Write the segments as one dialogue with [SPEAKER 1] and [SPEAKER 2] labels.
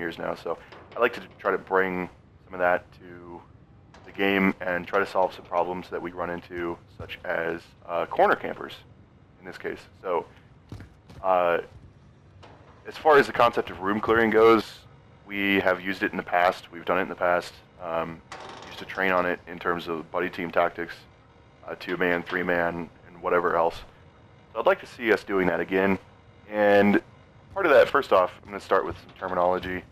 [SPEAKER 1] years now, so I like to try to bring some of that to the game and try to solve some problems that we run into, such as corner campers in this case. So as far as the concept of room clearing goes, we have used it in the past. We've done it in the past. Used to train on it in terms of buddy team tactics, 2-man, 3-man, and whatever else. So I'd like to see us doing that again. And part of that, first off, I'm going to start with some terminology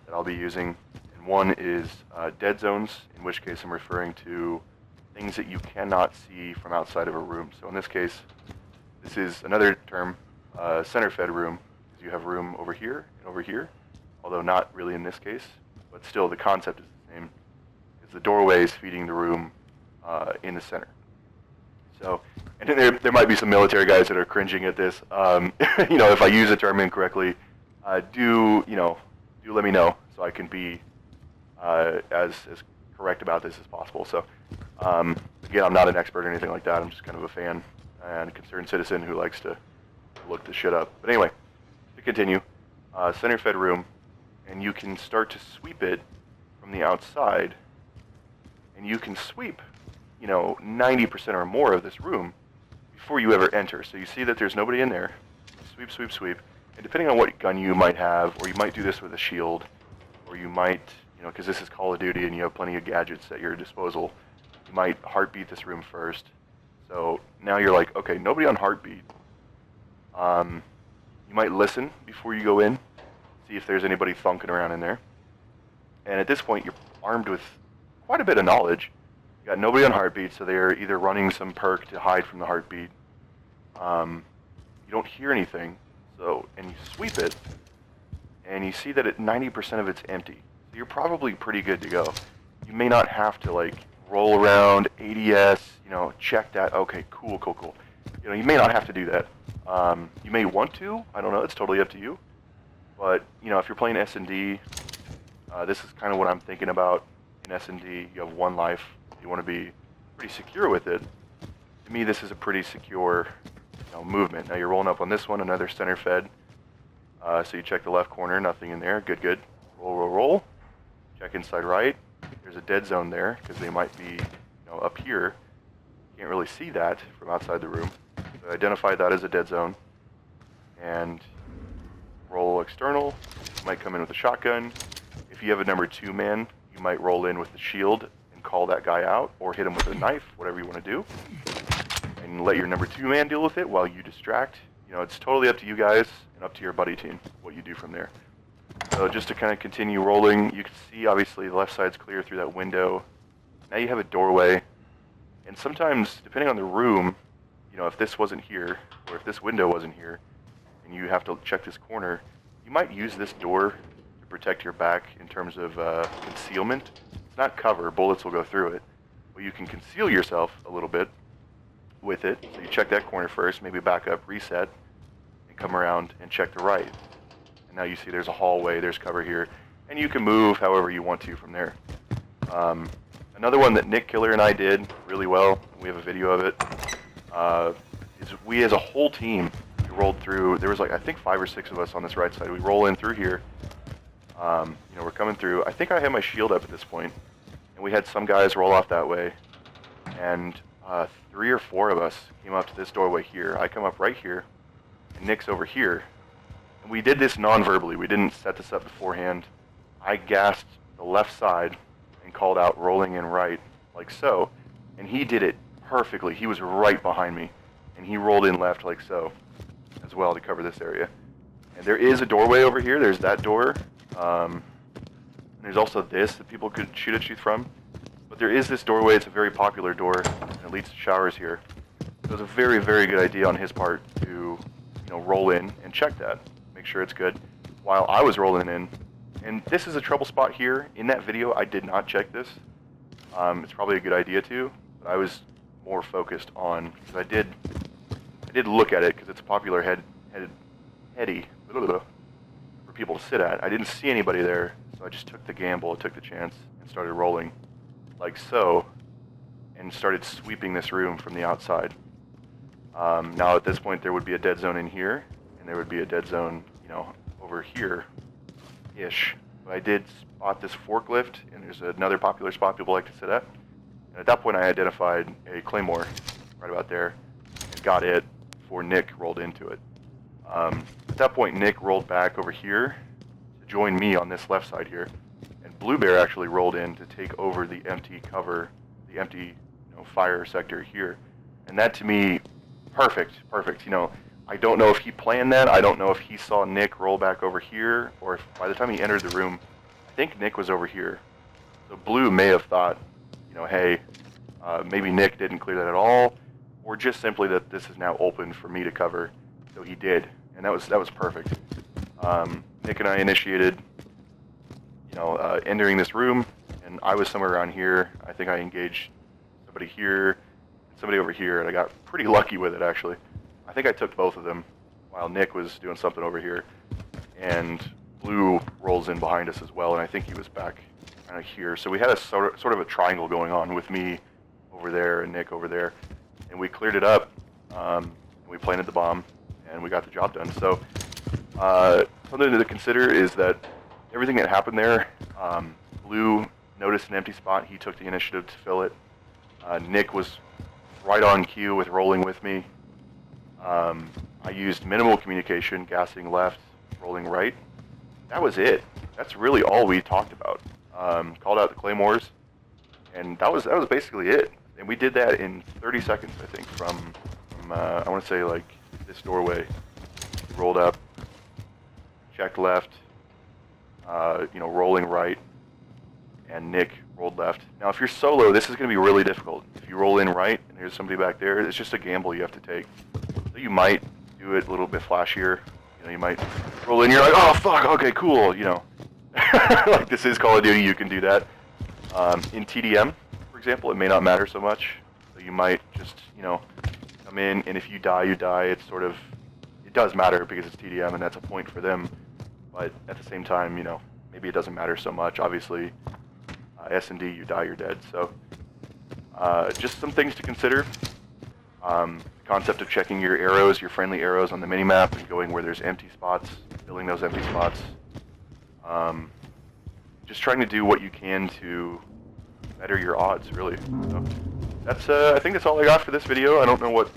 [SPEAKER 1] that I'll be using. And one is dead zones, in which case I'm referring to things that you cannot see from outside of a room. So in this case, this is another term, center-fed room, because you have room over here and over here, although not really in this case, but still the concept is the same, because the doorway is feeding the room in the center. So, and there might be some military guys that are cringing at this. You know, if I use a term incorrectly, do let me know so I can be as correct about this as possible. So, again, I'm not an expert or anything like that. I'm just kind of a fan and a concerned citizen who likes to look this shit up. But anyway, to continue, center-fed room, and you can start to sweep it from the outside, and you can sweep, 90% or more of this room before you ever enter. So you see that there's nobody in there. Sweep, sweep, sweep. And depending on what gun you might have, or you might do this with a shield, or you might, because this is Call of Duty and you have plenty of gadgets at your disposal, you might heartbeat this room first. So now you're like, okay, nobody on heartbeat. You might listen before you go in, see if there's anybody thunking around in there. And at this point, you're armed with quite a bit of knowledge. You got nobody on heartbeat, so they're either running some perk to hide from the heartbeat. You don't hear anything, and you sweep it, and you see that 90% of it's empty. So you're probably pretty good to go. You may not have to roll around, ADS, check that. Okay, cool. You may not have to do that. You may want to. I don't know. It's totally up to you. But if you're playing S&D, this is kind of what I'm thinking about. In S&D, you have one life. You want to be pretty secure with it. To me, this is a pretty secure movement. Now you're rolling up on this one, another center fed. So you check the left corner, nothing in there. Good. Roll. Check inside right. There's a dead zone there because they might be up here. Can't really see that from outside the room. So identify that as a dead zone. And roll external. You might come in with a shotgun. If you have a number 2 man, you might roll in with the shield and call that guy out, or hit him with a knife, whatever you want to do. And let your number 2 man deal with it while you distract. It's totally up to you guys and up to your buddy team what you do from there. So just to kind of continue rolling, you can see obviously the left side's clear through that window. Now you have a doorway. And sometimes, depending on the room, if this wasn't here, or if this window wasn't here, and you have to check this corner, you might use this door to protect your back in terms of concealment. It's not cover, bullets will go through it, but you can conceal yourself a little bit with it. So you check that corner first, maybe back up, reset, and come around and check the right. And now you see there's a hallway, there's cover here, and you can move however you want to from there. Another one that Nick Killer and I did really well, we have a video of it, is we as a whole team, we rolled through, there was I think 5 or 6 of us on this right side. We roll in through here, we're coming through. I think I had my shield up at this point, and we had some guys roll off that way, and 3 or 4 of us came up to this doorway here. I come up right here, and Nick's over here. And we did this non-verbally. We didn't set this up beforehand. I gassed the left side and called out rolling in right, like so, and he did it perfectly. He was right behind me, and he rolled in left like so as well to cover this area. And there is a doorway over here. There's that door. And there's also this that people could shoot at you from. But there is this doorway. It's a very popular door, and it leads to showers here. So it was a very, very good idea on his part to, roll in and check that, make sure it's good, while I was rolling in. And this is a trouble spot here. In that video, I did not check this. It's probably a good idea to, but I was more focused on, because I did look at it, because it's a popular heady for people to sit at. I didn't see anybody there, so I just took the gamble, took the chance, and started rolling like so, and started sweeping this room from the outside. Now at this point there would be a dead zone in here, and there would be a dead zone, over here-ish, but I did spot this forklift, and there's another popular spot people like to sit at. And at that point, I identified a claymore right about there and got it before Nick rolled into it. At that point, Nick rolled back over here to join me on this left side here, and Blue Bear actually rolled in to take over the empty cover, the empty fire sector here. And that to me, perfect. I don't know if he planned that. I don't know if he saw Nick roll back over here, or if by the time he entered the room, I think Nick was over here. So Blue may have thought, hey, maybe Nick didn't clear that at all, or just simply that this is now open for me to cover. So he did, and that was perfect. Nick and I initiated, entering this room, and I was somewhere around here. I think I engaged somebody here, somebody over here, and I got pretty lucky with it actually. I think I took both of them while Nick was doing something over here, and Blue rolls in behind us as well, and I think he was back kind of here. So we had a sort of a triangle going on with me over there and Nick over there, and we cleared it up, and we planted the bomb, and we got the job done. So something to consider is that everything that happened there, Blue noticed an empty spot, he took the initiative to fill it. Nick was right on cue with rolling with me. I used minimal communication, gassing left, rolling right. That was it. That's really all we talked about. Called out the claymores, and that was basically it. And we did that in 30 seconds, I think, from I want to say like this doorway. Rolled up, checked left, rolling right, and Nick rolled left. Now, if you're solo, this is going to be really difficult. If you roll in right and there's somebody back there, it's just a gamble you have to take. So you might do it a little bit flashier. You might roll in, you're like, oh fuck, okay, cool, like this is Call of Duty, you can do that. In TDM, for example, it may not matter so much. So you might just, come in, and if you die, you die. It's sort of, it does matter because it's TDM and that's a point for them. But at the same time, maybe it doesn't matter so much. Obviously, S&D, you die, you're dead. So just some things to consider. Concept of checking your arrows, your friendly arrows on the minimap, and going where there's empty spots, filling those empty spots. Just trying to do what you can to better your odds, really. So that's I think that's all I got for this video. I don't know what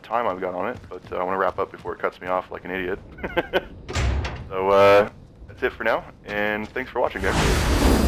[SPEAKER 1] time I've got on it, but I want to wrap up before it cuts me off like an idiot. So that's it for now, and thanks for watching, guys.